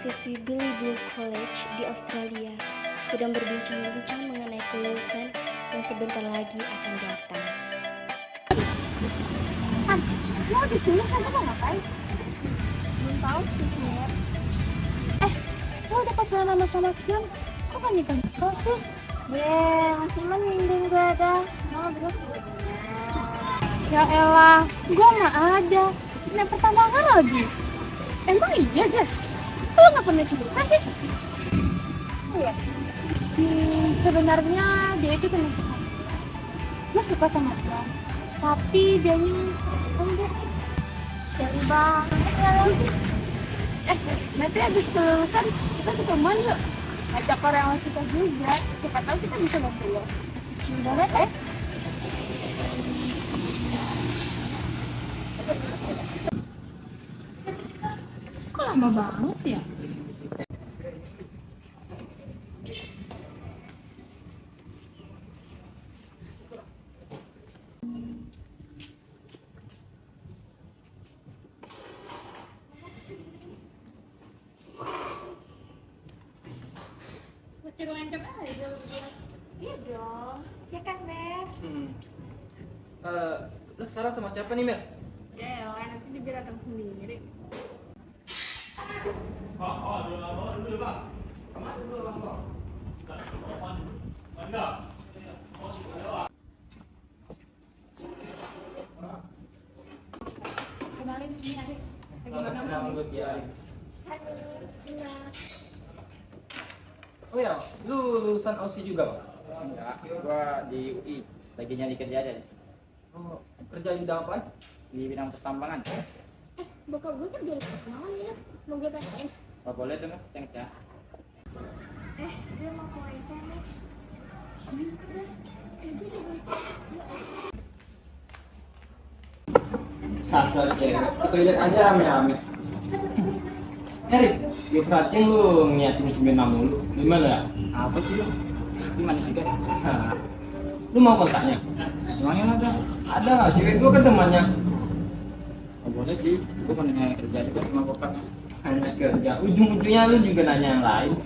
mahasiswi Billy Blue College di Australia sedang berbincang-bincang mengenai kelulusan yang sebentar lagi akan datang. Han, lo di sini kan mau ngapain? Belum tahu sih, Kian. Lo udah pacaran sama Kian? Kok gak nikah sih? Masih mending gue ada. Mau bro? Ya elah, gue mah ada. Nah, pertambangan lagi. Emang iya, Jess? Lo gak pernah cerita sih? Iya. Sebenarnya dia itu pernah suka. Gue suka sama dia. Tapi dianya enggak. Sial banget ya lo. Nanti habis kelulusan kita ketemuan yuk. Ajak orang yang suka juga. Siapa tahu kita bisa ngobrol. Gimana Kok lama banget ya? Makin lengket aja. Iya dong, ya kan Bes? Lo sekarang sama siapa nih, Mel? Ya elah, nanti dia datang sendiri. Kenalin ini Arif. Oh ya, lu lulusan Aussie juga, Bang? Enggak, gua di UI lagi nyari kerja aja di sini. Oh, kerja di bidang apa? Di bidang pertambangan. Bokap gue kan dari perkenalan ya. Mau gue tanyain. Oh, boleh tuh, Mas. Thanks ya. Dia mau ke WC nih. Sasar ya, ke toilet aja rame-rame. Erik, gue perhatiin lu ngeliatin si Bena mulu. Gimana ya? Apa sih lu? Gimana sih, guys? Lu mau kontaknya? Emangnya ada? Ada lah, cewek gue kan temannya. Oh, boleh sih. Gua mau nanya kerja juga sama bokapnya. Hanya kerja, ujung-ujungnya lu juga nanya yang lain.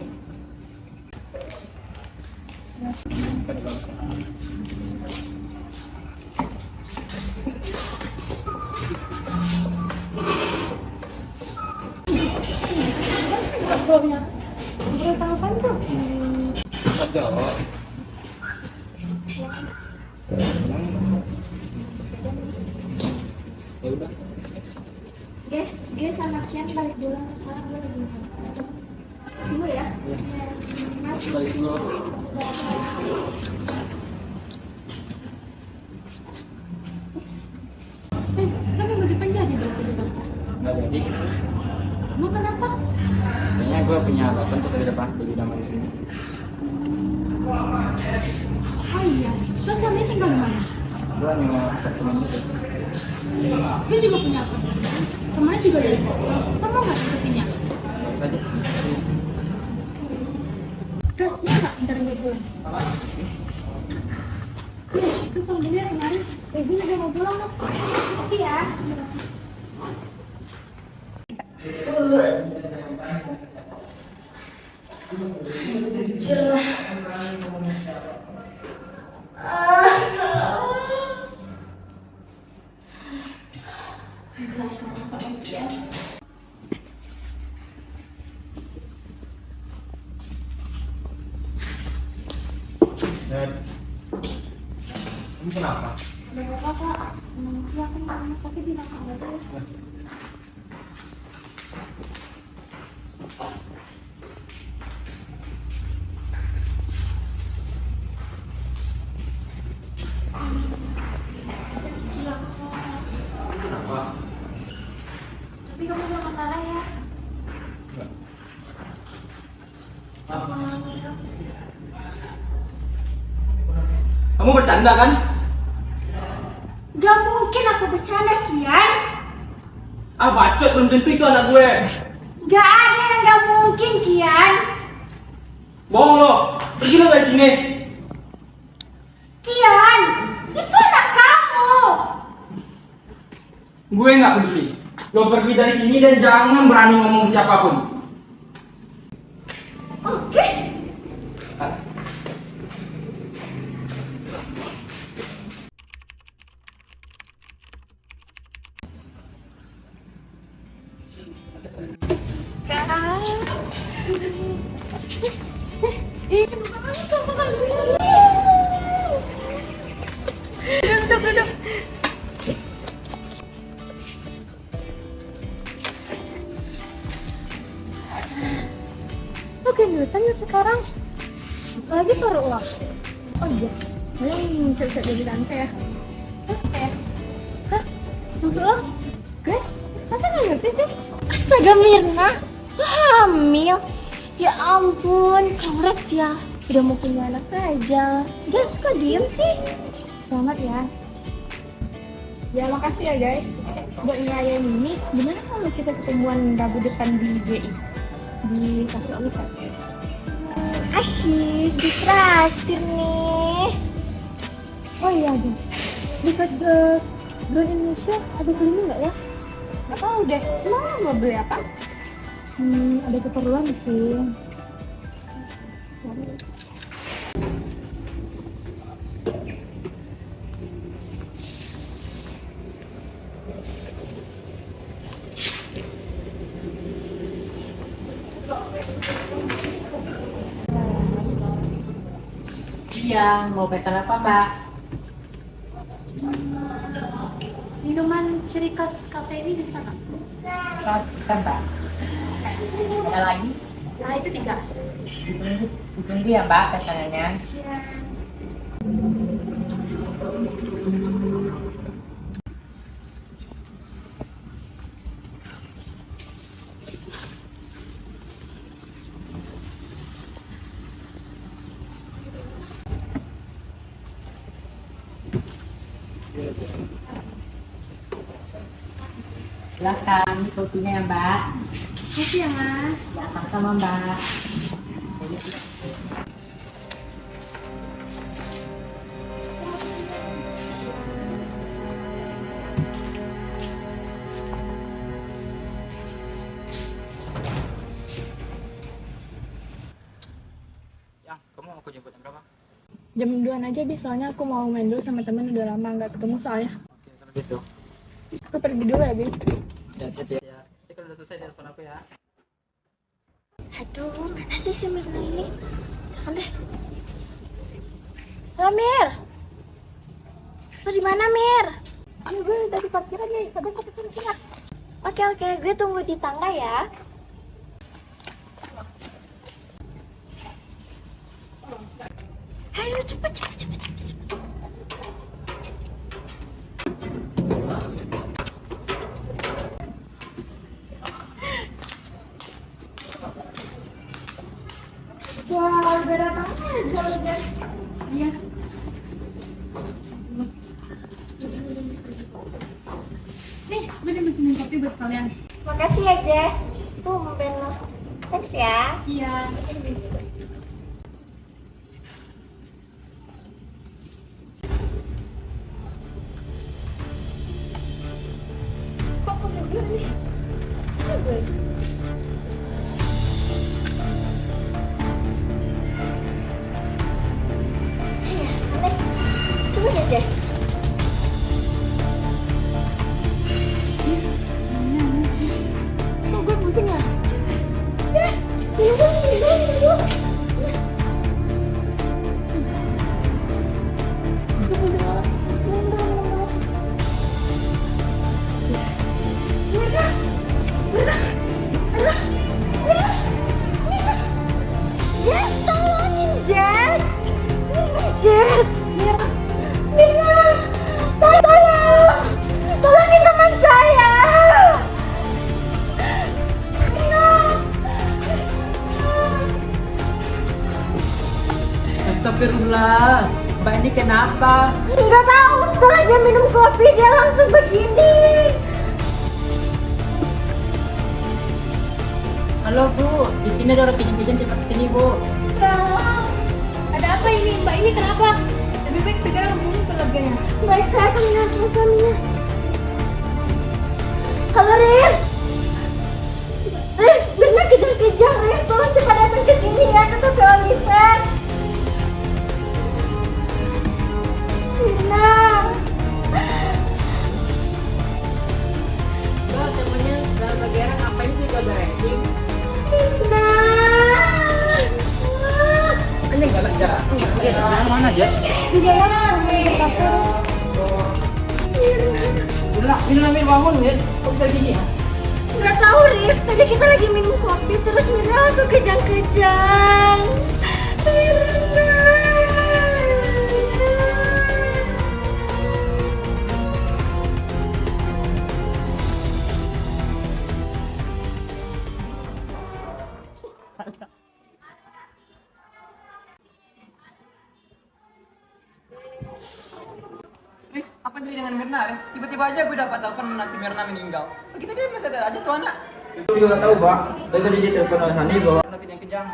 Ngobrolnya. Ngobrol tentang apa tuh? Ada. Ya udah. Guys sama Kian balik dulu. Sekarang gue lagi semua ya. Iya. Mas, Balik dulu. Lo minggu depan jadi balik ke Jakarta? Nggak jadi. Mau kenapa? Kayaknya gua punya alasan untuk ke depan di bidang di sini. Oh iya, lo selama ini tinggal di mana? Gua nyewa apartemen gitu. Gue juga punya apartemen. Kemarin juga dari kosan. Lo mau nggak deketinnya? Bagus aja sih. Udah, mau nggak ntar gue pulang? Gue pulang dulu ya kemarin. Gue udah mau pulang loh. oke ya. Cerah. Enggak sama Pak Kian. Dan kamu kenapa? Ada apa-apa, Kak? Nanti aku mau tapi di belakang aja ya. Gila, Kak. Kenapa? Tapi kamu jangan marah ya. Enggak. Kamu bercanda kan? Gak mungkin aku bercanda, Kian. Ah, bacot, belum tentu itu anak gue. Gak ada yang gak mungkin, Kian. Bohong lo. Pergi lo dari sini. Kian, itu anak kamu. Gue nggak peduli. Lo pergi dari sini dan jangan berani ngomong siapapun. taruh uang. Oh iya, kalian siap-siap jadi tante ya? Hah? Hah? Maksud lo? Guys, masa nggak ngerti sih? Astaga Mirna, lo hamil? Ya ampun, congrats ya. Udah mau punya anak aja. Just kok diem sih? Selamat ya. Ya makasih ya guys buat ngelayan ini. Gimana kalau kita ketemuan Rabu depan di GI? Di Cafe Oliver. Asyik, ditraktir nih. Oh iya guys, dekat ke Grand Indonesia ada kuliner nggak ya? Nggak tahu deh, emang mau beli apa? Ada keperluan sih. Iya, mau pesan apa Mbak? Minuman ciri khas kafe ini bisa nggak? Bisa Mbak. Ada lagi? Nah itu 3. Ditunggu ya Mbak pesanannya. Silakan kopinya ya Mbak. Makasih ya mas. Ya, sama-sama Mbak. Yang, kamu aku jemput jam berapa? Jam 2 aja bis, soalnya aku mau main dulu sama temen, udah lama nggak ketemu soalnya. Oke, kalau gitu. Aku pergi dulu ya bis. Ya, ya. Nanti kalau udah selesai telepon aku ya. Aduh, mana sih si Mirna ini? Telepon deh. Halo Mir. Lo di mana Mir? Ayo gue udah di parkiran nih, sabar sini. Oke, gue tunggu di tangga ya. Ayo cepet. Wah, udah datang aja lo guys. Iya. Nih, gue udah mesenin kopi buat kalian. Makasih ya Jess. Tumben lo. Thanks ya. Iya. Kok kamu dulu nih? Coba. Iya, aneh. Coba deh Jess. Kok gue pusing ya? Minum. Gue pusing banget. Minum. Jess, tolongin Jess. Jess. Mirna. Tolongin teman saya. Astagfirullah. Mbak ini kenapa? Nggak tahu, setelah dia minum kopi dia langsung begini. Halo Bu, di sini ada orang kejang-kejang, cepat kesini Bu. Ya, ada apa ini? Mbak ini kenapa? Lebih baik segera hubungi keluarganya. Baik, saya akan menelpon suaminya. Halo Rif. Rif, Mirna kejang-kejang Rif. Tolong cepat datang ke sini ya, ke Cafe Oliver. Mirna. Mbak, temennya dalam bagian ngapain juga ranking? Mirna. Ini enggak jarak. Yes, mana aja? Di dalam kafe. Mirna, Mir bangun, Mir. Kok bisa gini? Nggak tahu Rif, tadi kita lagi minum kopi terus Mirna langsung kejang-kejang. Mirna. Apa jadi dengan Mirna, Ref? Tiba-tiba aja gue dapat telepon si Mirna meninggal. Kita dia masih ada aja tuh anak. Itu juga tahu, Pak. Saya tadi ditelepon oleh Hani bahwa Anak kejang-kejang.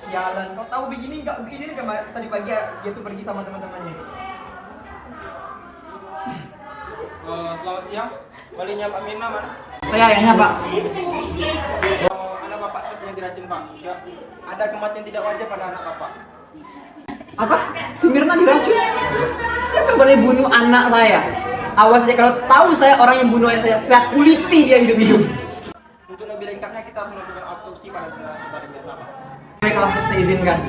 Sialan, kau tahu begini gak? Begini tadi pagi dia tuh pergi sama teman-temannya. selamat siang. Balinya Pak Mirna mana? Saya ayahnya, Pak. Anak Bapak sepertinya diracun, Pak. Ya, ada kematian tidak wajar pada anak Bapak. Apa? Si Mirna diracun? Siapa yang boleh bunuh anak saya? Awas aja kalau tahu saya orang yang bunuh ayah saya kuliti dia hidup-hidup. Untuk lebih lengkapnya kita harus melakukan autopsi pada saudara Mirna, Pak. Baiklah, saya izinkan.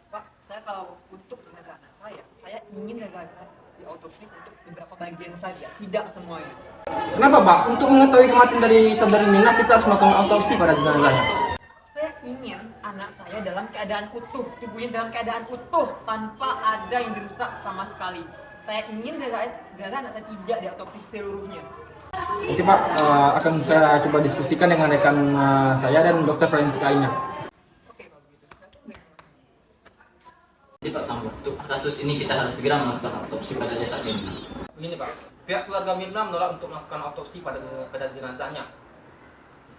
Pak, saya kalau untuk jenazah anak saya ingin jenazah diautopsi untuk beberapa bagian saja, tidak semuanya. Kenapa, Pak? Untuk mengetahui kematian dari saudari Mirna, kita harus melakukan autopsi pada jenazahnya. Saya ingin anak saya dalam keadaan utuh, tubuhnya dalam keadaan utuh, tanpa ada yang dirusak sama sekali. Saya ingin jenazah anak saya tidak diautopsi seluruhnya. Oke, Pak, akan saya coba diskusikan dengan rekan saya dan dokter forensik lainnya. Oke, Pak, begitu. Saya tunggu informasi. Jadi Pak Sambo, untuk kasus ini kita harus segera melakukan autopsi pada jasad Mirna. Begini, Pak. Pihak keluarga Mirna menolak untuk melakukan autopsi pada jenazahnya.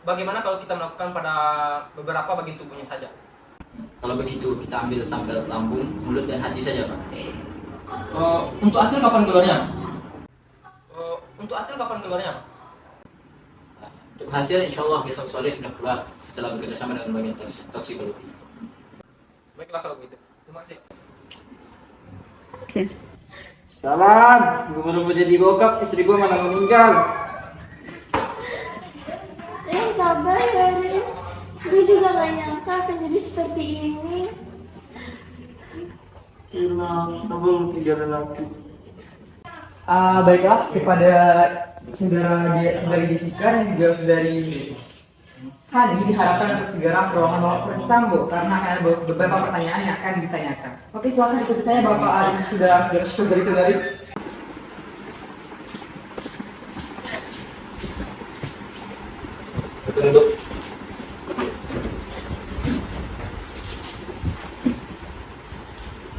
Bagaimana kalau kita melakukan pada beberapa bagian tubuhnya saja? Kalau begitu kita ambil sampel lambung, mulut dan hati saja Pak. Untuk hasil kapan keluarnya? Untuk hasil kapan keluarnya, Pak? Untuk hasil insya Allah besok sore sudah keluar setelah bekerjasama dengan bagian toksikologi. Baiklah kalau begitu. Terima kasih. Salam, gue baru mau jadi bokap, istri gue malah meninggal. Sabar ya, Rif. Gue juga gak nyangka akan jadi seperti ini. Hilang, belum tiga lelaki. Baiklah, kepada saudari Jessica dan juga saudari Hani diharapkan untuk segera ke ruangan Bapak Ferdi Sambo karena akan ada beberapa pertanyaan yang akan ditanyakan. Oke, silakan ikuti saya Bapak Arif, saudari-saudari. Duduk.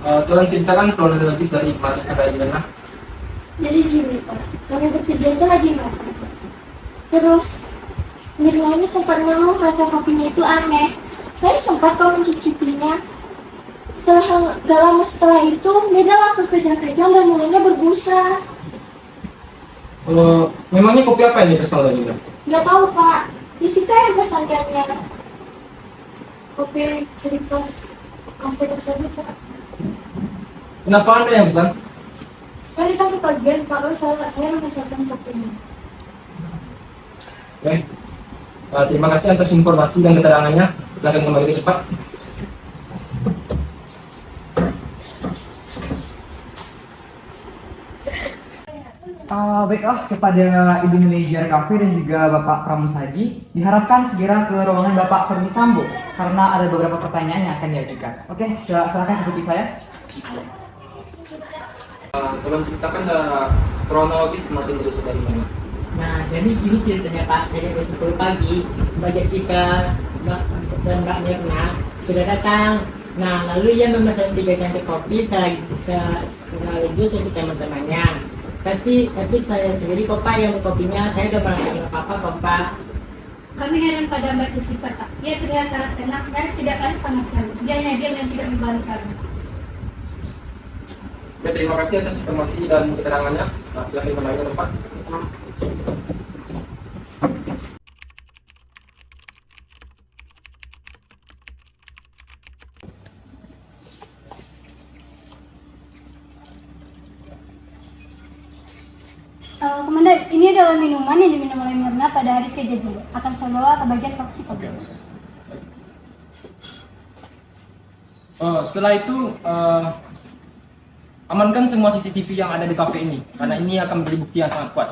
Tolong ceritakan kronologis dari kematian saudari Mirna. Jadi gini Pak, kami bertiga itu lagi makan. Terus Mirna ini sempat ngeluh rasa kopinya itu aneh. Saya sempat kok mencicipinya. Gak lama setelah itu, Mirna langsung kejang-kejang dan mulutnya berbusa. Memangnya kopi apa yang dipesan oleh Mirna? Gak tahu Pak, Jessica yang pesankannya. Kopi Cerikos kafe tersebut Pak. Kenapa Anda yang pesan? Sekali kan kebagian Pak, lalu saya memesankan kopinya. Oke. Terima kasih atas informasi dan keterangannya. Silakan kembali ke tempat. Baiklah, kepada Ibu Manajer Cafe dan juga Bapak Pramusaji diharapkan segera ke ruangan Bapak Ferdi Sambo karena ada beberapa pertanyaan yang akan diajukan. Oke, silakan ikuti saya. Tolong ceritakan kronologis kematian dari saudari Mirna. Nah, jadi gini ceritanya Pak, saya dari 10 pagi, Mbak Jessica dan Mbak Mirna sudah datang. Nah, lalu ia memesan 3 sendok kopi sekaligus untuk teman-temannya. Tapi saya sendiri kok Pak yang kopinya, saya udah merasakan apa-apa kok Pak. Kami heran pada Mbak Jessica Pak. Ia terlihat sangat tenang dan tidak panik sama sekali. Dia hanya diam dan tidak membantu kami. Oke, terima kasih atas informasi dan keterangannya. Silakan kembali ke tempat. Komandan, ini adalah minuman yang diminum oleh Mirna pada hari kejadian. Akan saya bawa ke bagian toksikologi. Setelah itu, amankan semua CCTV yang ada di kafe ini, karena ini akan menjadi bukti yang sangat kuat.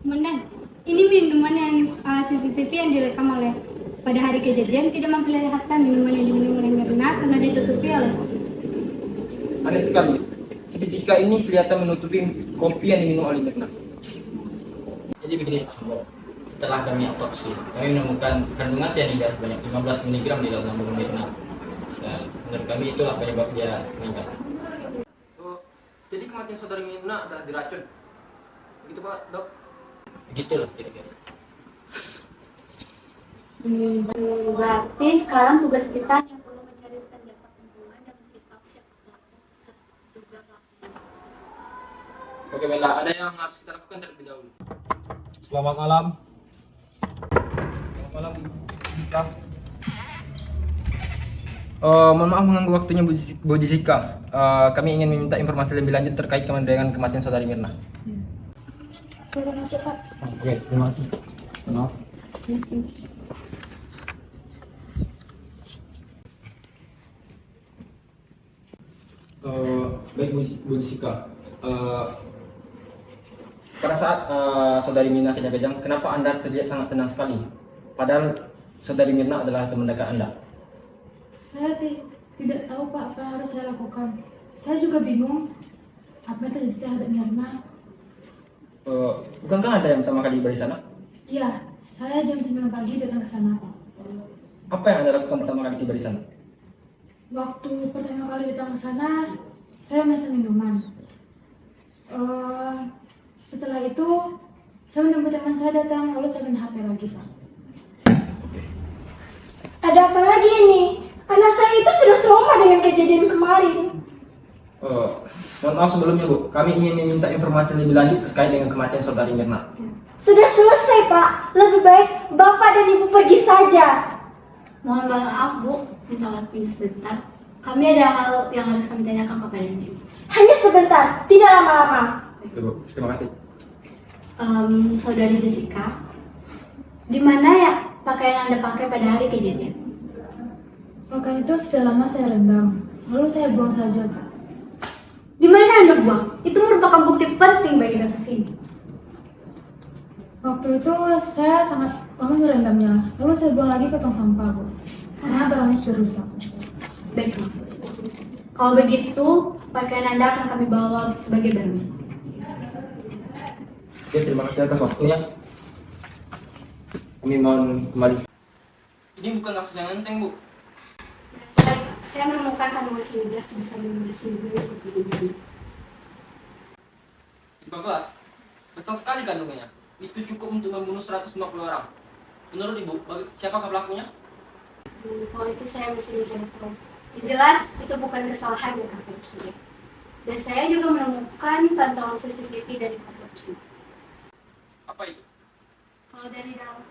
Komandan, ini minuman yang CCTV yang direkam oleh pada hari kejadian tidak memperlihatkan minuman yang diminum oleh Mirna karena ditutupi oleh plastik. Aneh sekali. Jessica ini kelihatan menutupi kopi yang diminum oleh Mirna. Jadi begini Pak Sambo, Setelah kami otopsi, kami menemukan kandungan cyanida sebanyak 15 mg di dalam lambung Mirna. Menurut kami itulah penyebab dia meninggal. Oh, jadi kematian saudari Mirna adalah diracun. Begitu Pak, Dok? Begitulah kira-kira. Berarti sekarang tugas kita yang perlu mencari senjata pembunuhan dan mencari tahu siapa pelaku terduga pelaku. Oke Bella, ada yang harus kita lakukan terlebih dahulu. Selamat malam. Selamat malam. Kak. Mohon maaf mengganggu waktunya Bu Jessica. Kami ingin meminta informasi lebih lanjut terkait dengan kematian saudari Mirna. Sudah masuk Pak. Oke, terima kasih. Maaf. Masih. Baik Bu Jessica. Pada saat saudari Mirna kejang-kejang, kenapa Anda terlihat sangat tenang sekali? Padahal saudari Mirna adalah teman dekat Anda. Saya tidak tahu Pak apa yang harus saya lakukan. Saya juga bingung apa yang terjadi terhadap Mirna. Bukankah Anda yang pertama kali di sana? Iya, saya jam 9 pagi datang ke sana Pak. Apa yang Anda lakukan pertama kali tiba di sana? Waktu pertama kali datang ke sana, saya memesan minuman. Setelah itu, saya menunggu teman saya datang, lalu saya main HP lagi Pak. Ada apa lagi ini? Anak saya itu sudah trauma dengan kejadian kemarin. Mohon maaf sebelumnya Bu, kami ingin meminta informasi lebih lanjut terkait dengan kematian saudari Mirna. Sudah selesai Pak. Lebih baik Bapak dan Ibu pergi saja. Mohon maaf Bu, minta waktunya sebentar. Kami ada hal yang harus kami tanyakan kepadanya. Hanya sebentar, tidak lama-lama. Oke Bu, terima kasih. Saudari Jessica, di mana ya pakaian Anda pakai pada hari kejadian? Pakaian itu sudah lama saya rendam, lalu saya buang saja Pak. Di mana Anda buang? Itu merupakan bukti penting bagi kasus ini. Waktu itu saya sangat lama merendamnya, lalu saya buang lagi ke tong sampah Bu, karena barangnya sudah rusak. Baiklah. Kalau begitu, pakaian Anda akan kami bawa sebagai barang. Oke, terima kasih atas waktunya. Kami mohon kembali. Ini bukan kasus yang enteng Bu. Saya menemukan kandungan cyanida sebesar 15 mg di tubuh. 15. Besar sekali kandungannya. Itu cukup untuk membunuh 150 orang. Menurut Ibu, siapakah pelakunya? Kalau itu saya masih mencari tahu. Yang jelas itu bukan kesalahan dari korupsi. Dan saya juga menemukan pantauan CCTV dari korupsi. Apa itu? Kalau dari dalam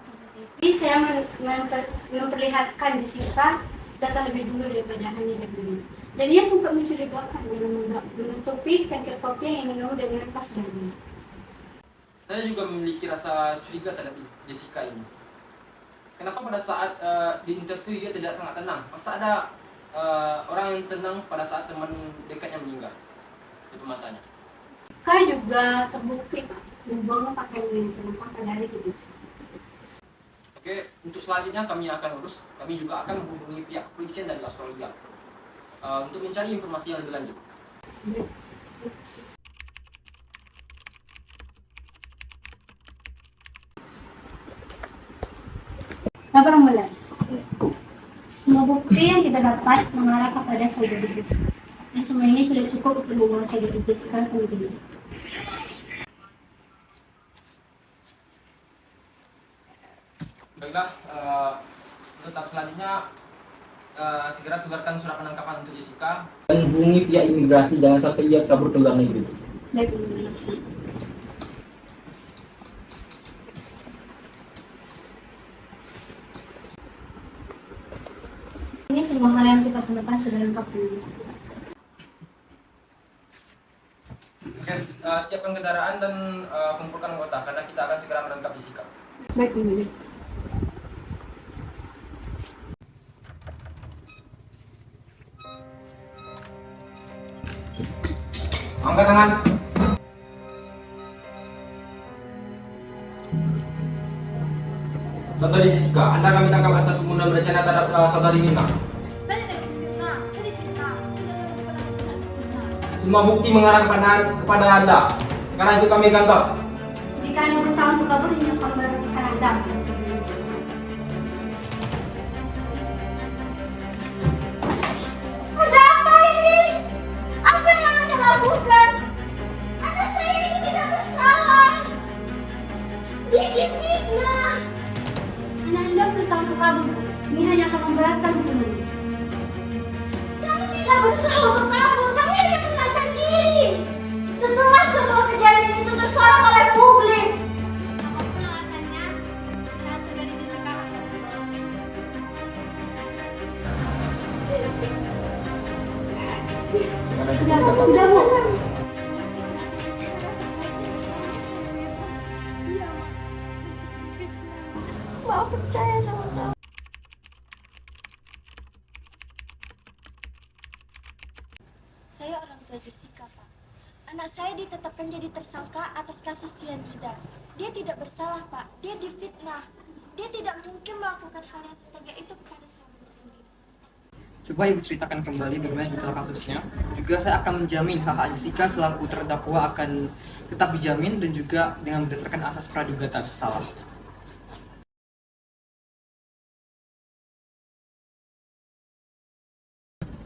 CCTV saya memperlihatkan Jessica datang lebih dulu daripada Hani dan Budi. Dan ia tampak mencurigakan dengan menutupi cangkir kopi yang minum dengan pas dalam. Saya juga memiliki rasa curiga terhadap Jessica ini. Kenapa pada saat di interview dia tidak sangat tenang? Masa ada orang yang tenang pada saat teman dekatnya meninggal di matanya? Kau juga terbukti Pak, membuang pakaian yang penumpang pada hari itu. Oke, untuk selanjutnya kami akan urus. Kami juga akan menghubungi pihak kepolisian dari Australia untuk mencari informasi yang lebih lanjut. Laporan mulai. Semua bukti yang kita dapat mengarah kepada saudari Jessica. Dan semua ini sudah cukup untuk membawa saudari Jessica ke negeri. Baiklah, untuk tahap selanjutnya segera tularkan surat penangkapan untuk Jessica dan hubungi pihak imigrasi, jangan sampai ia kabur ke luar negeri. Baik, terima kasih. Ini semua hal yang kita temukan sudah lengkap dulu. Oke, siapkan kendaraan dan kumpulkan anggota karena kita akan segera menangkap Jessica. Baik, Bunda. Angkat tangan. Saudari Jessica, Anda kami tangkap atas pembunuhan berencana terhadap saudari Mirna. Saya tidak fitnah, saya difitnah. Semua bukti mengarah kepada Anda. Sekarang itu kami kantor. Jessica hanya berusaha untuk kabur hingga memberhentikan Anda. Ada apa ini? Apa yang Anda lakukan? Anak saya itu tidak bersalah. Dia difitnah. Karena Anda berusaha untuk kabur, ini hanya akan memberatkan hukuman. Kami tidak berusaha untuk kabur, kami hanya menenangkan diri. Setelah semua kejadian itu tersorot oleh publik. Apapun alasannya, saudari Jessica. Sudah, Bu. Maaf, percaya sama kamu. Saya orang tua Jessica, Pak. Anak saya ditetapkan jadi tersangka atas kasus cyanida. Dia tidak bersalah, Pak. Dia difitnah. Dia tidak mungkin melakukan hal yang setega itu kepada sahabatnya sendiri. Coba Ibu ceritakan kembali bagaimana detail kasusnya. Juga saya akan menjamin hak Jessica selaku terdakwa akan tetap dijamin dan juga dengan berdasarkan asas praduga tak bersalah.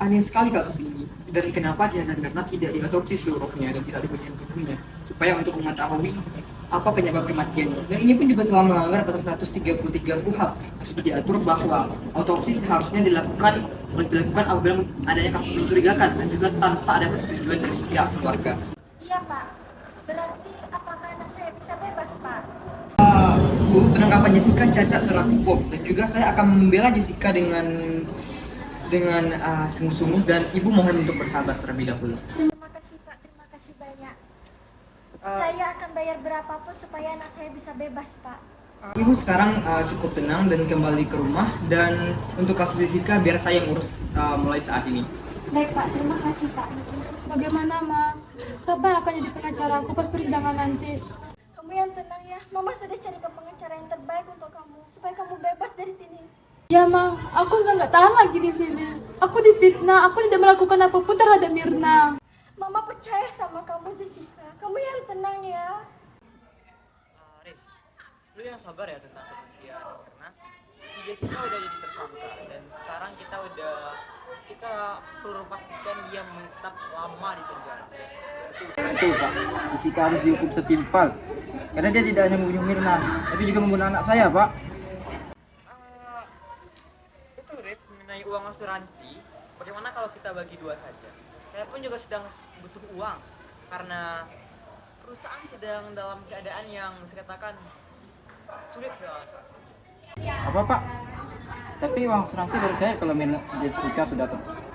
Aneh sekali kasus ini. Dan kenapa dia dan Mirna tidak diotopsi seluruhnya dan tidak dibagian tubuhnya supaya untuk mengetahui apa penyebab kematiannya. Dan ini pun juga telah melanggar pasal 133 KUHP yang sudah diatur bahwa otopsi seharusnya dilakukan apabila adanya kasus mencurigakan dan juga tanpa ada persetujuan dari pihak keluarga. Iya, Pak. Berarti apakah anak saya bisa bebas, Pak? Bu, penangkapan Jessica cacat secara hukum dan juga saya akan membela Jessica dengan sungguh-sungguh dan Ibu mohon untuk bersabar terlebih dahulu. Terima kasih, Pak. Terima kasih banyak. Saya akan bayar berapapun supaya anak saya bisa bebas, Pak. Ibu sekarang cukup tenang dan kembali ke rumah, dan untuk kasus Jessica biar saya yang urus mulai saat ini. Baik, Pak. Terima kasih, Pak. Bagaimana, Ma? Siapa yang akan jadi pengacara aku pas persidangan nanti? Kamu yang tenang ya. Mama sudah cari pengacara yang terbaik untuk kamu supaya kamu bebas dari sini. Ya, Ma. Aku sudah nggak tahan lagi di sini. Aku difitnah. Aku tidak melakukan apapun terhadap Mirna. Mama percaya sama kamu, Jessica. Kamu yang tenang ya. Rif, lu yang sabar ya tentang kepergian karena si Jessica udah jadi tersangka dan sekarang kita perlu pastikan dia menetap lama di penjara. Betul Pak, Jessica harus dihukum setimpal karena dia tidak hanya membunuh Mirna, tapi juga membunuh anak saya, Pak. Itu Rif, mengenai uang asuransi, bagaimana kalau kita bagi dua saja? Saya pun juga sedang butuh uang karena perusahaan sedang dalam keadaan yang bisa katakan sulit soal asuransi. Apa Pak? Tapi uang asuransi baru cair kalau Mirna Jessica sudah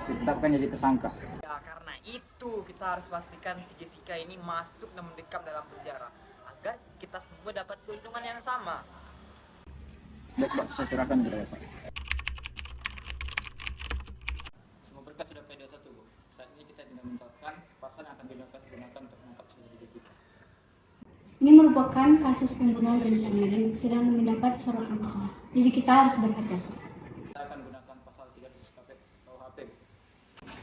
ditetapkan jadi tersangka. Ya karena itu kita harus pastikan si Jessica ini masuk dan mendekam dalam penjara agar kita semua dapat keuntungan yang sama. Baik Pak, saya serahkan kepada Pak. Semua berkas sudah P21, Bu. Saat ini kita tidak menetapkan pasal yang akan digunakan untuk mengungkap saudari Jessica. Ini merupakan kasus pembunuhan berencana dan sedang mendapat sorotan publik. Jadi kita harus berhati-hati. Kita akan gunakan pasal 300 KUHP.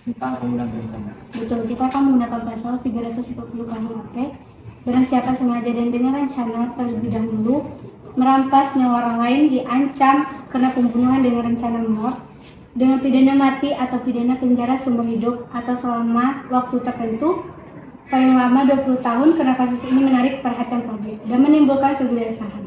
Tentang pembunuhan berencana. Betul, kita akan menggunakan pasal 340 KUHP. Barang siapa sengaja dan dengan rencana terlebih dahulu merampas nyawa orang lain diancam karena pembunuhan dengan rencana mort dengan pidana mati atau pidana penjara seumur hidup atau selama waktu tertentu paling lama 20 tahun karena kasus ini menarik perhatian publik dan menimbulkan kegelisahan.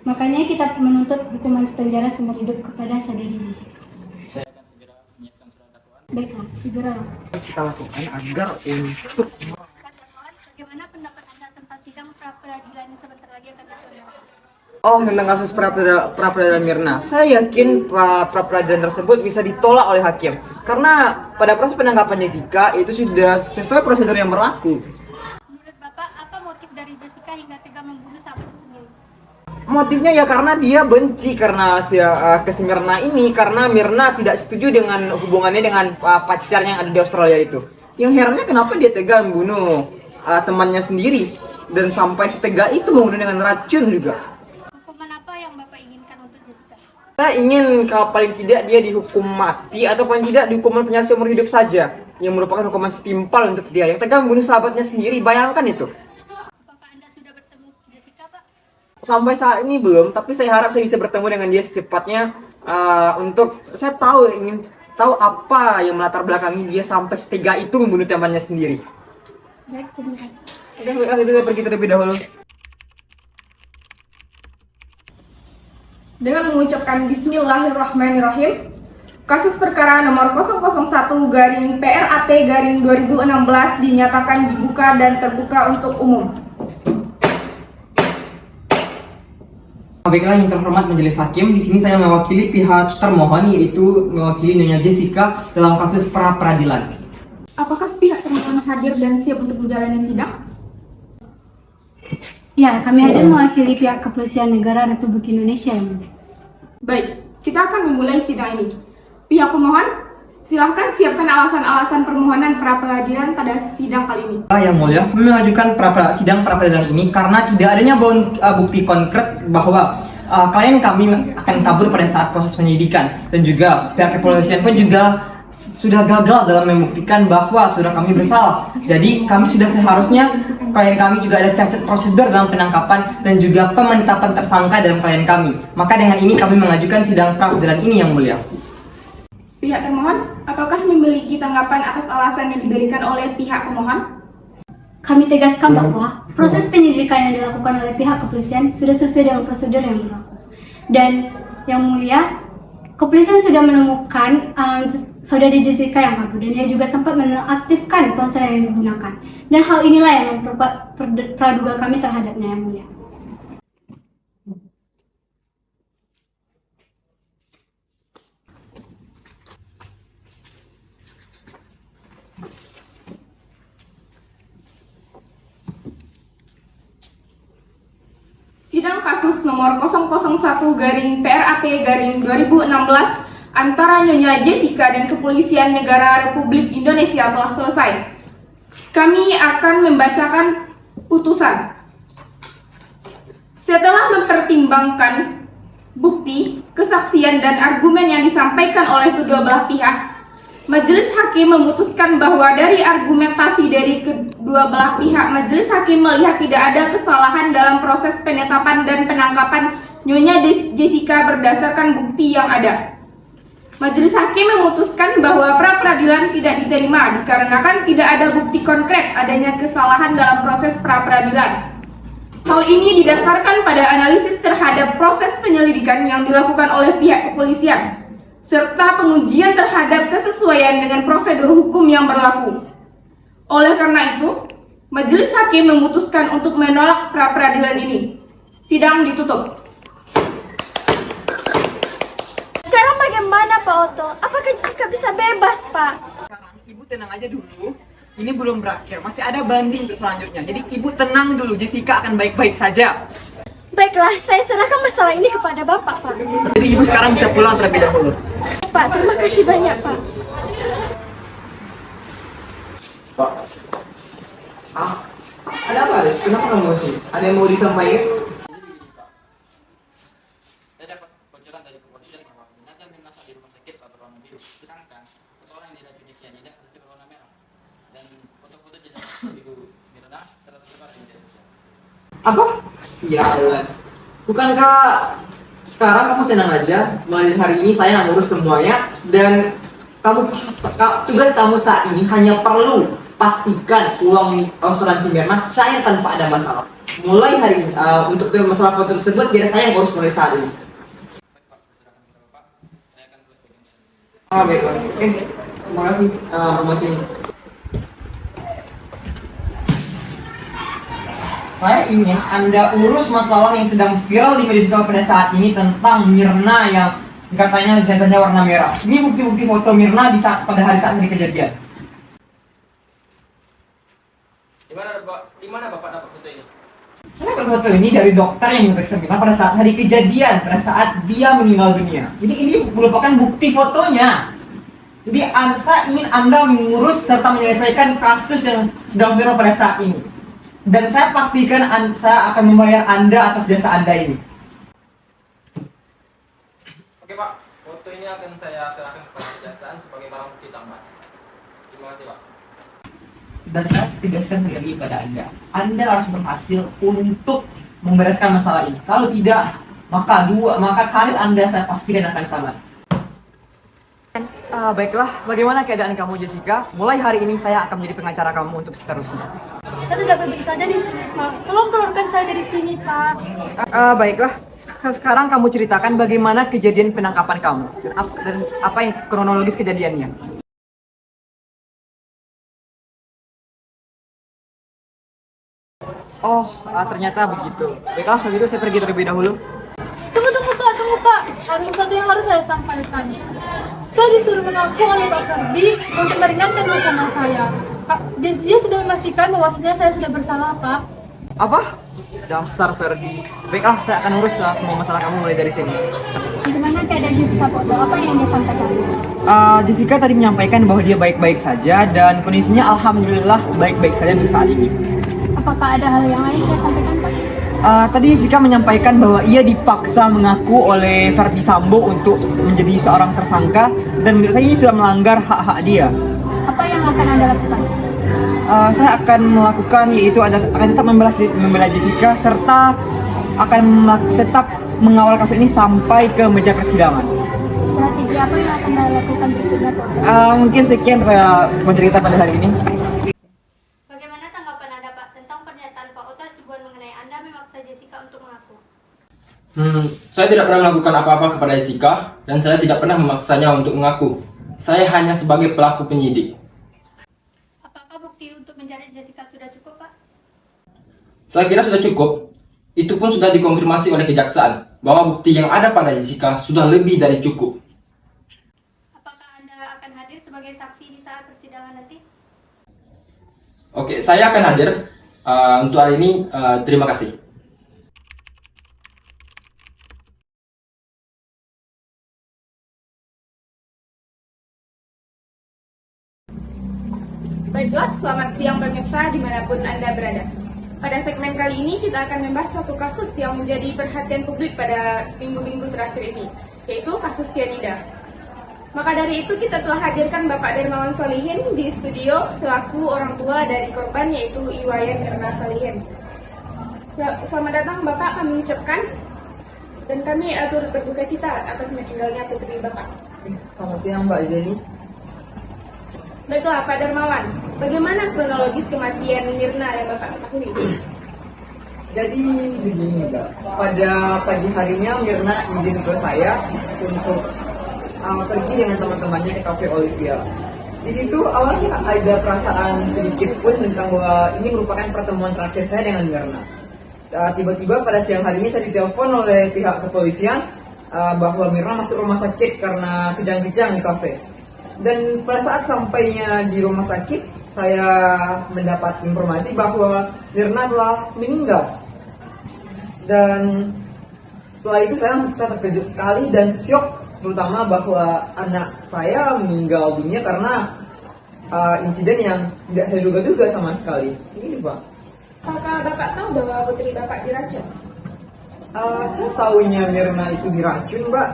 Makanya kita menuntut hukuman penjara seumur hidup kepada saudari Jessica. Saya akan segera menyiapkan surat dakwaan. Baiklah, segera. Kita lakukan agar untuk Bagaimana pendapat Anda tentang sidang pra-peradilan yang sebentar lagi akan diselenggarakan? tentang kasus pra-peradilan Mirna, saya yakin pra-peradilan tersebut bisa ditolak oleh hakim karena pada proses penangkapan Jessica itu sudah sesuai prosedur yang berlaku. Menurut Bapak, apa motif dari Jessica hingga tega membunuh sahabatnya sendiri? Motifnya ya karena dia benci karena ke si Mirna ini karena Mirna tidak setuju dengan hubungannya dengan pacarnya yang ada di Australia itu. Yang herannya kenapa dia tega membunuh temannya sendiri dan sampai setega itu membunuh dengan racun juga. Hukuman apa yang Bapak inginkan untuk Jessica? Saya ingin kalau paling tidak dia dihukum mati atau paling tidak dihukuman penjara seumur hidup saja yang merupakan hukuman setimpal untuk dia yang tega membunuh sahabatnya sendiri. Bayangkan itu. Apakah Anda sudah bertemu Jessica, Pak? sampai saat ini belum, tapi saya harap saya bisa bertemu dengan dia secepatnya untuk saya ingin tahu apa yang melatar belakangi dia sampai setega itu membunuh temannya sendiri. Baik, terima kasih. Oke, baiklah itu saya pergi terlebih dahulu. Dengan mengucapkan Bismillahirrahmanirrahim, kasus perkara nomor 001-PRAP-2016 dinyatakan dibuka dan terbuka untuk umum. Baiklah yang terhormat majelis hakim, di sini saya mewakili pihak termohon, yaitu mewakili Nyonya Jessica dalam kasus pra peradilan. Apakah pihak termohon hadir dan siap untuk menjalani sidang? Ya, kami hadir mewakili pihak Kepolisian Negara Republik Indonesia yang mulia. Baik, kita akan memulai sidang ini. Pihak pemohon, silahkan siapkan alasan-alasan permohonan pra peradilan pada sidang kali ini. Yang mulia, kami mengajukan sidang pra peradilan ini karena tidak adanya bukti konkret bahwa klien kami akan kabur pada saat proses penyidikan, dan juga pihak kepolisian pun juga sudah gagal dalam membuktikan bahwa saudara kami bersalah. Jadi kami sudah seharusnya klien kami juga ada cacat prosedur dalam penangkapan dan juga pemantapan tersangka dalam klien kami. Maka dengan ini kami mengajukan sidang pra peradilan ini yang mulia. Pihak termohon, apakah memiliki tanggapan atas alasan yang diberikan oleh pihak pemohon? Kami tegaskan bahwa proses penyidikan yang dilakukan oleh pihak kepolisian sudah sesuai dengan prosedur yang berlaku. Dan yang mulia, kepolisian sudah menemukan saudari Jessica yang kabur, dan dia juga sempat menonaktifkan ponsel yang digunakan. Dan hal inilah yang memperkuat praduga kami terhadapnya yang mulia. Sidang kasus nomor 001-PRAP-2016 antara Nyonya Jessica dan Kepolisian Negara Republik Indonesia telah selesai. Kami akan membacakan putusan. Setelah mempertimbangkan bukti, kesaksian, dan argumen yang disampaikan oleh kedua belah pihak, Majelis Hakim memutuskan bahwa dari argumentasi dari kedua belah pihak, Majelis Hakim melihat tidak ada kesalahan dalam proses penetapan dan penangkapan Nyonya Jessica berdasarkan bukti yang ada. Majelis Hakim memutuskan bahwa pra peradilan tidak diterima dikarenakan tidak ada bukti konkret adanya kesalahan dalam proses pra peradilan. Hal ini didasarkan pada analisis terhadap proses penyelidikan yang dilakukan oleh pihak kepolisian, serta pengujian terhadap kesesuaian dengan prosedur hukum yang berlaku. Oleh karena itu, Majelis Hakim memutuskan untuk menolak pra peradilan ini. Sidang ditutup. Sekarang bagaimana Pak Otto? Apakah Jessica bisa bebas, Pak? Sekarang Ibu tenang aja dulu. Ini belum berakhir, masih ada banding untuk selanjutnya. Jadi Ibu tenang dulu, Jessica akan baik-baik saja. Baiklah, saya serahkan masalah ini kepada Bapak, Pak. Jadi Ibu sekarang bisa pulang terlebih dahulu. Pak, terima kasih banyak, Pak. Pak. Ada apa, Arif? Kenapa kamu kesini? Ada yang mau disampaikan? Saya dapat bocoran dari kepolisian bahwa jenazah Mirna saat di rumah sakit telah berwarna biru, sedangkan seseorang yang diracuni cyanida berarti berwarna merah. Dan foto-foto jenazah biru Mirna telah tersebar di media sosial. Apa? Sialan. Bukankah sekarang kamu tenang aja? Mulai hari ini saya akan urus semuanya, dan tugas kamu saat ini hanya perlu pastikan uang asuransi Mirna cair tanpa ada masalah. Mulai hari ini, untuk masalah foto tersebut biar saya yang urus mulai saat ini. Baiklah. Oke. Terima kasih. Informasi. Saya ingin Anda urus masalah yang sedang viral di media sosial pada saat ini tentang Mirna yang katanya jenazahnya warna merah. Ini bukti-bukti foto Mirna pada hari saat ini kejadian. Di mana Bapak dapat foto ini? Saya dapat foto ini dari dokter yang memeriksa Mirna pada saat hari kejadian, pada saat dia meninggal dunia. Jadi ini merupakan bukti fotonya. Jadi saya ingin Anda mengurus serta menyelesaikan kasus yang sedang viral pada saat ini. Dan saya pastikan saya akan membayar Anda atas jasa Anda ini. Oke Pak, foto ini akan saya serahkan kepada kejaksaan sebagai barang bukti tambahan. Terima kasih Pak. Dan saya tegaskan lagi pada Anda harus berhasil untuk membereskan masalah ini. Kalau tidak, maka karir Anda saya pastikan akan tamat. Baiklah, bagaimana keadaan kamu Jessica? Mulai hari ini saya akan menjadi pengacara kamu untuk seterusnya. Saya tidak baik-baik saja di sini, Pak. Tolong keluarkan saya dari sini, Pak. Baiklah, sekarang kamu ceritakan bagaimana kejadian penangkapan kamu dan apa yang kronologis kejadiannya. Oh, ternyata begitu. Baiklah, begitu saya pergi terlebih dahulu. Tunggu Pak. Ada sesuatu yang harus saya sampaikan. Saya disuruh mengaku oleh Pak Ferdi untuk meringankan hukuman saya. Dia sudah memastikan bahwasanya saya sudah bersalah, Pak. Apa? Dasar Ferdi. Baiklah, saya akan urus semua masalah kamu mulai dari sini. Bagaimana keadaan Jessica, Pak? Apa yang dia sampaikan? Jessica tadi menyampaikan bahwa dia baik-baik saja dan kondisinya alhamdulillah baik-baik saja untuk saat ini. Apakah ada hal yang lain yang dia sampaikan, Pak? Tadi Jessica menyampaikan bahwa ia dipaksa mengaku oleh Ferdi Sambo untuk menjadi seorang tersangka dan menurut saya ini sudah melanggar hak-hak dia. Apa yang akan Anda lakukan? Saya akan melakukan yaitu akan tetap membela Jessica serta akan tetap mengawal kasus ini sampai ke meja persidangan. Strategi apa yang akan Anda lakukan berikutnya, Pak? Mungkin sekian pencerita pada hari ini. Bagaimana tanggapan Anda, Pak, tentang pernyataan Pak Oto Hasibuan mengenai Anda memaksa Jessica untuk mengaku? Saya tidak pernah melakukan apa-apa kepada Jessica dan saya tidak pernah memaksanya untuk mengaku. Saya hanya sebagai pelaku penyidik. Apakah bukti untuk mencari Jessica sudah cukup, Pak? Saya kira sudah cukup. Itu pun sudah dikonfirmasi oleh kejaksaan bahwa bukti yang ada pada Jessica sudah lebih dari cukup. Apakah Anda akan hadir sebagai saksi di saat persidangan nanti? Oke, saya akan hadir untuk hari ini. Terima kasih. Baiklah, selamat siang pemirsa dimanapun Anda berada. Pada segmen kali ini kita akan membahas satu kasus yang menjadi perhatian publik pada minggu-minggu terakhir ini, yaitu kasus cyanida. Maka dari itu kita telah hadirkan Bapak Dermawan Solihin di studio selaku orang tua dari korban, yaitu Iwayan Mirna Solihin. Selamat datang Bapak, kami ucapkan, dan kami turut berduka cita atas meninggalnya putri Bapak. Selamat siang Mbak Jenny. Baiklah Pak Dermawan, bagaimana kronologis kematian Mirna yang Bapak ketahui? Jadi begini Mbak, pada pagi harinya Mirna izin ke saya untuk pergi dengan teman-temannya ke Cafe Olivia. Di situ awalnya sih ada perasaan sedikit pun tentang bahwa ini merupakan pertemuan terakhir saya dengan Mirna. Tiba-tiba pada siang harinya saya ditelepon oleh pihak kepolisian bahwa Mirna masuk rumah sakit karena kejang-kejang di kafe. Dan pada saat sampainya di rumah sakit, saya mendapat informasi bahwa Mirna telah meninggal. Dan setelah itu saya terkejut sekali dan syok, terutama bahwa anak saya meninggal dunia karena insiden yang tidak saya duga-duga sama sekali. Ini Pak. Apakah Bapak tahu bahwa putri Bapak diracun? Saya tahunya Mirna itu diracun Mbak.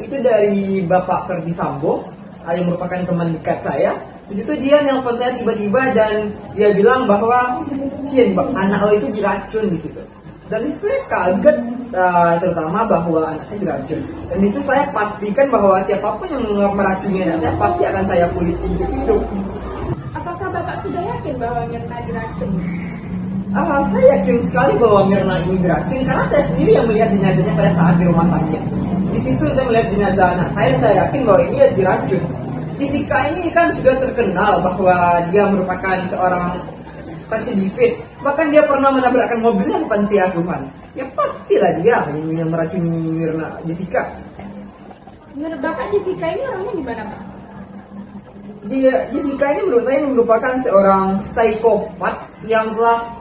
Itu dari Bapak Ferdi Sambo yang merupakan teman dekat saya. Di situ dia nelpon saya tiba-tiba dan dia bilang bahwa anak lo itu diracun di situ. Dan itu saya kaget, terutama bahwa anak saya diracun. Dan itu saya pastikan bahwa siapapun yang meracuni anak saya pasti akan saya kuliti hidup-hidup. Apakah Bapak sudah yakin bahwa Mirna diracun? Saya yakin sekali bahwa Mirna ini diracun karena saya sendiri yang melihat jenazahnya pada saat di rumah sakit. Di situ saya melihat jenazah anak saya yakin bahwa ini diracun. Jessica ini kan sudah terkenal bahwa dia merupakan seorang residivis. Bahkan dia pernah menabrakkan mobilnya di panti asuhan. Ya pastilah dia yang meracuni Mirna Jessica. Menurut Bapak Jessica ini orangnya gimana Pak? Jessica ini menurut saya merupakan seorang psikopat yang telah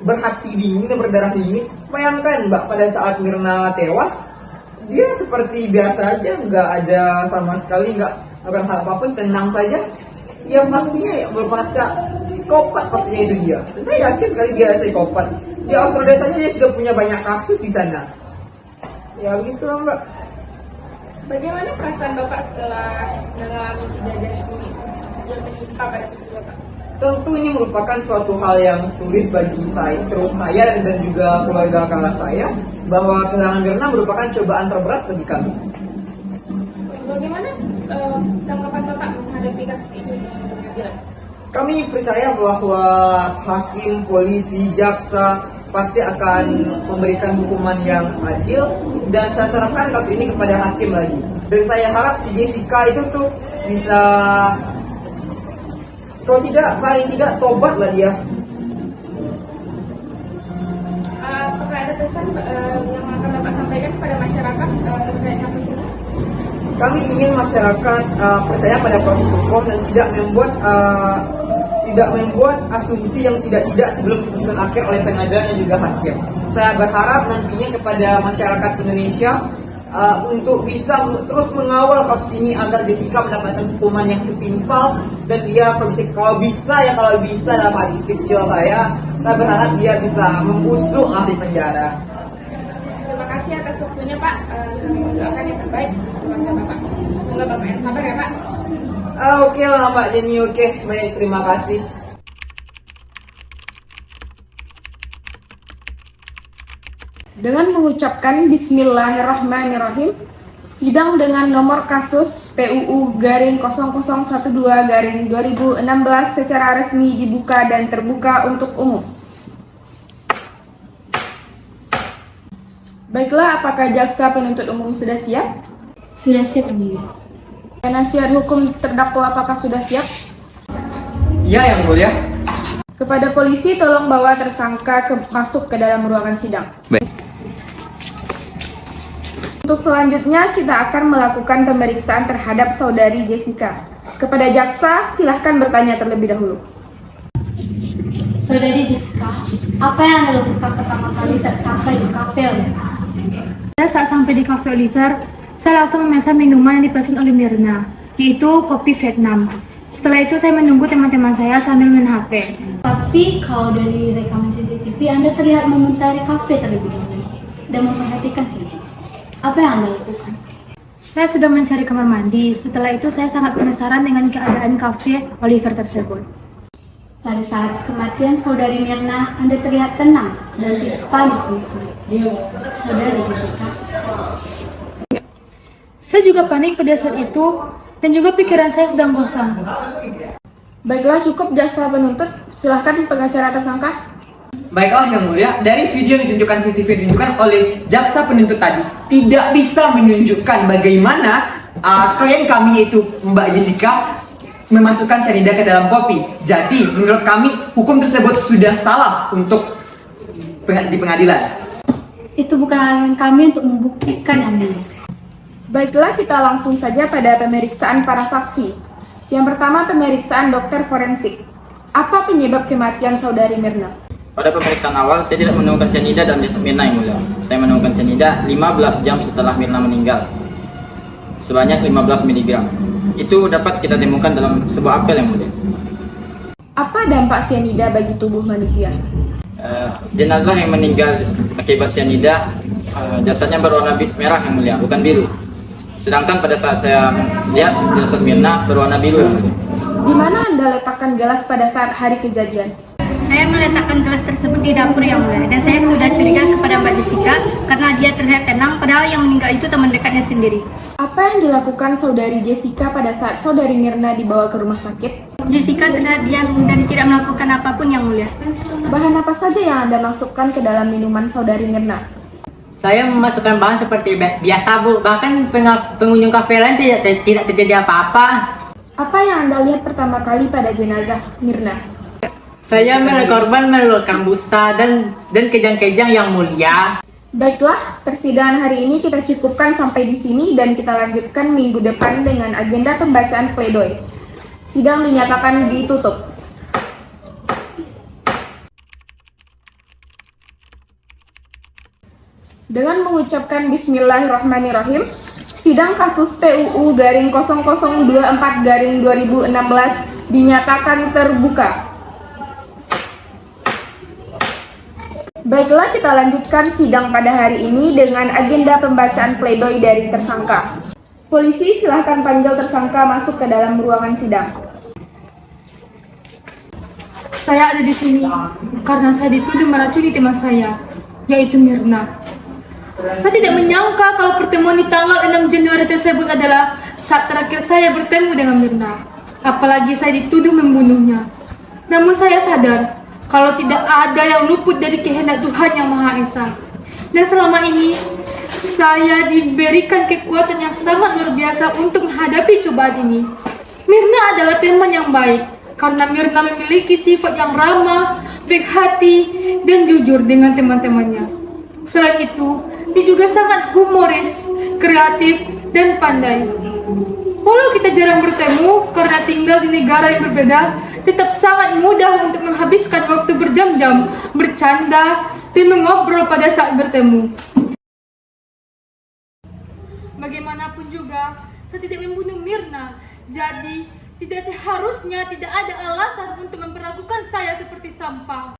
berhati dingin dan berdarah dingin. Bayangkan Mbak, pada saat Mirna tewas, dia seperti biasa aja, nggak ada sama sekali, nggak melakukan hal apapun, tenang saja. Ya pastinya merupakan psikopat pastinya itu dia. Dan saya yakin sekali dia psikopat. Di Australia saja dia sudah punya banyak kasus di sana. Ya begitulah Mbak. Bagaimana perasaan Bapak setelah mengalami kejadian ini yang menimpa pada putri Bapak? Tentu ini merupakan suatu hal yang sulit bagi saya, terus saya dan juga keluarga kakak saya, bahwa kehilangan Mirna merupakan cobaan terberat bagi kami. Bagaimana tanggapan Bapak menghadapi kasus ini? Kami percaya bahwa hakim, polisi, jaksa pasti akan memberikan hukuman yang adil, dan saya serahkan kasus ini kepada hakim lagi. Dan saya harap si Jessica itu tuh bisa, kalau tidak, paling tidak tobat lah dia. Apakah ada pesan yang akan Bapak sampaikan kepada masyarakat terkait kasus ini? Kami ingin masyarakat percaya pada proses hukum dan tidak membuat asumsi yang tidak sebelum keputusan akhir oleh pengadilan dan juga hakim. Saya berharap nantinya kepada masyarakat Indonesia untuk bisa terus mengawal kasus ini agar Jessica mendapatkan hukuman yang setimpal, dan dia kalau bisa dalam hati kecil saya berharap dia bisa membusuk di penjara. Terima kasih atas waktunya Pak. Kami mendoakan yang terbaik untuk keluarga Bapak. Semoga Bapak yang sabar ya Pak. Oke lah Pak Jenny, oke. Baik, terima kasih. Dengan mengucapkan Bismillahirrahmanirrahim, sidang dengan nomor kasus PUU-0012-2016 secara resmi dibuka dan terbuka untuk umum. Baiklah, apakah jaksa penuntut umum sudah siap? Sudah siap, Yang Mulia. Penasihat hukum terdakwa apakah sudah siap? Iya, Yang Mulia. Kepada polisi, tolong bawa tersangka masuk ke dalam ruangan sidang. Baik. Untuk selanjutnya, kita akan melakukan pemeriksaan terhadap saudari Jessica. Kepada jaksa, silahkan bertanya terlebih dahulu. Saudari Jessica, apa yang Anda lakukan pertama kali saat sampai di kafe Oliver? Saat sampai di Cafe Oliver, saya langsung memesan minuman yang dipesan oleh Mirna, yaitu kopi Vietnam. Setelah itu saya menunggu teman-teman saya sambil main HP. Tapi kalau dari rekaman CCTV, Anda terlihat memuntari kafe terlebih dahulu dan memperhatikan sedikit. Apa yang Anda lakukan? Saya sudah mencari kamar mandi. Setelah itu saya sangat penasaran dengan keadaan kafe Oliver tersebut. Pada saat kematian saudari Mirna, Anda terlihat tenang dan tidak panik sama sekali. Saudari Jessica. Saya juga panik pada saat itu, dan juga pikiran saya sedang kosong. Baiklah, cukup jaksa penuntut. Silahkan pengacara tersangka. Baiklah Yang Mulia, dari video yang ditunjukkan CCTV ditunjukkan oleh jaksa penuntut tadi tidak bisa menunjukkan bagaimana klien kami yaitu Mbak Jessica memasukkan cyanida ke dalam kopi. Jadi menurut kami hukum tersebut sudah salah untuk di pengadilan. Itu bukan alasan kami untuk membuktikan, Yang Mulia. Baiklah, kita langsung saja pada pemeriksaan para saksi. Yang pertama, pemeriksaan dokter forensik. Apa penyebab kematian saudari Mirna? Pada pemeriksaan awal, saya tidak menemukan cyanida dalam jasad Mirna, Yang Mulia. Saya menemukan cyanida 15 jam setelah Mirna meninggal, sebanyak 15 mg. Itu dapat kita temukan dalam sebuah apel, Yang Mulia. Apa dampak cyanida bagi tubuh manusia? Jenazah yang meninggal akibat cyanida, jasadnya berwarna merah, Yang Mulia, bukan biru. Sedangkan pada saat saya lihat jasad Mirna berwarna biru, Yang Mulia. Di mana Anda letakkan gelas pada saat hari kejadian? Saya meletakkan gelas tersebut di dapur, Yang Mulia, dan saya sudah curiga kepada Mbak Jessica karena dia terlihat tenang, padahal yang meninggal itu teman dekatnya sendiri. Apa yang dilakukan saudari Jessica pada saat saudari Mirna dibawa ke rumah sakit? Jessica terlihat diam dan tidak melakukan apapun, Yang Mulia. Bahan apa saja yang Anda masukkan ke dalam minuman saudari Mirna? Saya memasukkan bahan seperti biasa, Bu. Bahkan pengunjung kafe lain tidak terjadi apa-apa. Apa yang Anda lihat pertama kali pada jenazah Mirna? Saya melihat korban mengeluarkan busa dan kejang-kejang, Yang Mulia. Baiklah, persidangan hari ini kita cukupkan sampai di sini dan kita lanjutkan minggu depan dengan agenda pembacaan pledoi. Sidang dinyatakan ditutup. Dengan mengucapkan Bismillahirrahmanirrahim, sidang kasus PUU-0024-2016 dinyatakan terbuka. Baiklah, kita lanjutkan sidang pada hari ini dengan agenda pembacaan pledoi dari tersangka. Polisi, silahkan panggil tersangka masuk ke dalam ruangan sidang. Saya ada di sini karena saya dituduh meracuni teman saya, yaitu Mirna. Saya tidak menyangka kalau pertemuan di tanggal 6 Januari tersebut adalah saat terakhir saya bertemu dengan Mirna. Apalagi saya dituduh membunuhnya. Namun saya sadar kalau tidak ada yang luput dari kehendak Tuhan Yang Maha Esa. Dan selama ini saya diberikan kekuatan yang sangat luar biasa untuk menghadapi cobaan ini. Mirna adalah teman yang baik karena Mirna memiliki sifat yang ramah, baik hati, dan jujur dengan teman-temannya. Selain itu, dia juga sangat humoris, kreatif, dan pandai. Walau kita jarang bertemu karena tinggal di negara yang berbeda, tetap sangat mudah untuk menghabiskan waktu berjam-jam bercanda dan mengobrol pada saat bertemu. Bagaimanapun juga, saya tidak membunuh Mirna, jadi tidak seharusnya tidak ada alasan untuk memperlakukan saya seperti sampah.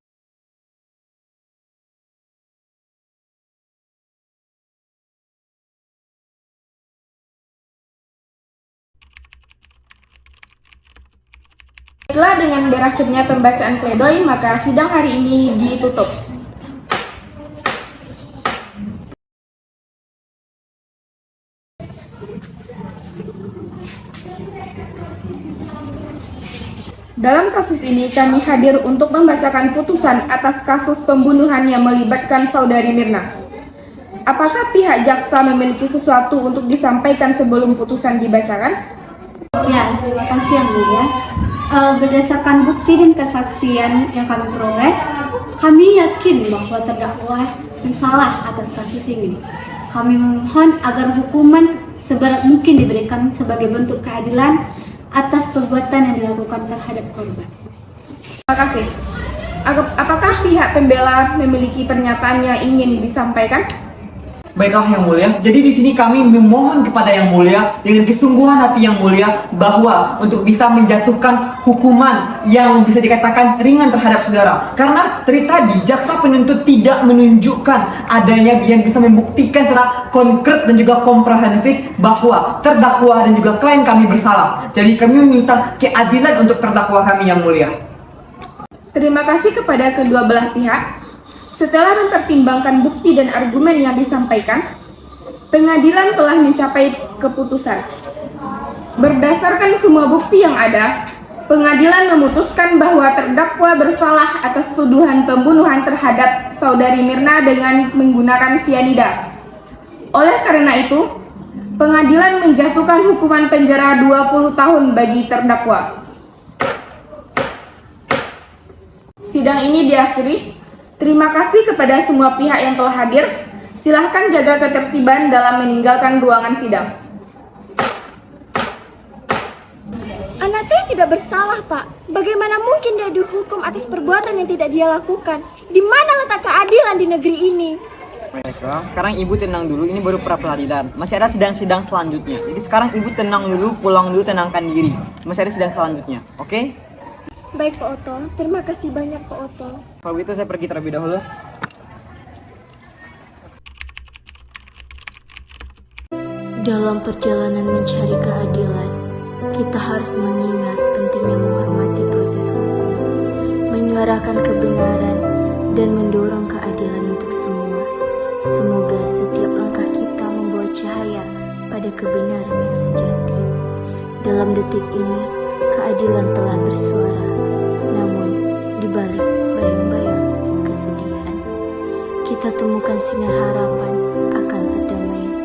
Setelah dengan berakhirnya pembacaan pledoi, maka sidang hari ini ditutup. Dalam kasus ini, kami hadir untuk membacakan putusan atas kasus pembunuhan yang melibatkan saudari Mirna. Apakah pihak jaksa memiliki sesuatu untuk disampaikan sebelum putusan dibacakan? Ya, terima kasih Yang Mulia. Berdasarkan bukti dan kesaksian yang kami peroleh, kami yakin bahwa terdakwa bersalah atas kasus ini. Kami memohon agar hukuman seberat mungkin diberikan sebagai bentuk keadilan atas perbuatan yang dilakukan terhadap korban. Terima kasih. Apakah pihak pembela memiliki pernyataan yang ingin disampaikan? Baiklah Yang Mulia, jadi di sini kami memohon kepada Yang Mulia dengan kesungguhan hati Yang Mulia bahwa untuk bisa menjatuhkan hukuman yang bisa dikatakan ringan terhadap saudara. Karena dari tadi jaksa penuntut tidak menunjukkan adanya yang bisa membuktikan secara konkret dan juga komprehensif bahwa terdakwa dan juga klien kami bersalah. Jadi kami meminta keadilan untuk terdakwa kami Yang Mulia. Terima kasih kepada kedua belah pihak. Setelah mempertimbangkan bukti dan argumen yang disampaikan, pengadilan telah mencapai keputusan. Berdasarkan semua bukti yang ada, pengadilan memutuskan bahwa terdakwa bersalah atas tuduhan pembunuhan terhadap saudari Mirna dengan menggunakan sianida. Oleh karena itu, pengadilan menjatuhkan hukuman penjara 20 tahun bagi terdakwa. Sidang ini diakhiri. Terima kasih kepada semua pihak yang telah hadir. Silahkan jaga ketertiban dalam meninggalkan ruangan sidang. Anak saya tidak bersalah, Pak. Bagaimana mungkin dia dihukum atas perbuatan yang tidak dia lakukan? Di mana letak keadilan di negeri ini? Baiklah, sekarang Ibu tenang dulu, ini baru pra peradilan. Masih ada sidang-sidang selanjutnya. Jadi sekarang Ibu tenang dulu, pulang dulu, tenangkan diri. Masih ada sidang selanjutnya, oke? Baik Pak Oto, terima kasih banyak Pak Oto. Kalau begitu saya pergi terlebih dahulu. Dalam perjalanan mencari keadilan, kita harus mengingat pentingnya menghormati proses hukum, menyuarakan kebenaran, dan mendorong keadilan untuk semua. Semoga setiap langkah kita membawa cahaya pada kebenaran yang sejati. Dalam detik ini, keadilan telah bersuara, namun di balik bayang-bayang kesedihan, kita temukan sinar harapan akan perdamaian.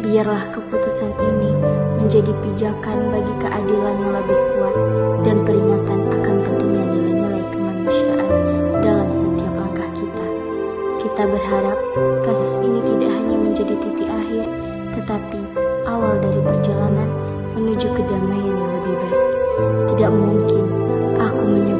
Biarlah keputusan ini menjadi pijakan bagi keadilan yang lebih kuat dan peringatan akan pentingnya nilai-nilai kemanusiaan dalam setiap langkah kita. Kita berharap kasus ini tidak hanya menjadi titik akhir, tetapi awal dari perjalanan menuju kedamaian yang lebih baik. Tidak mungkin aku menyebut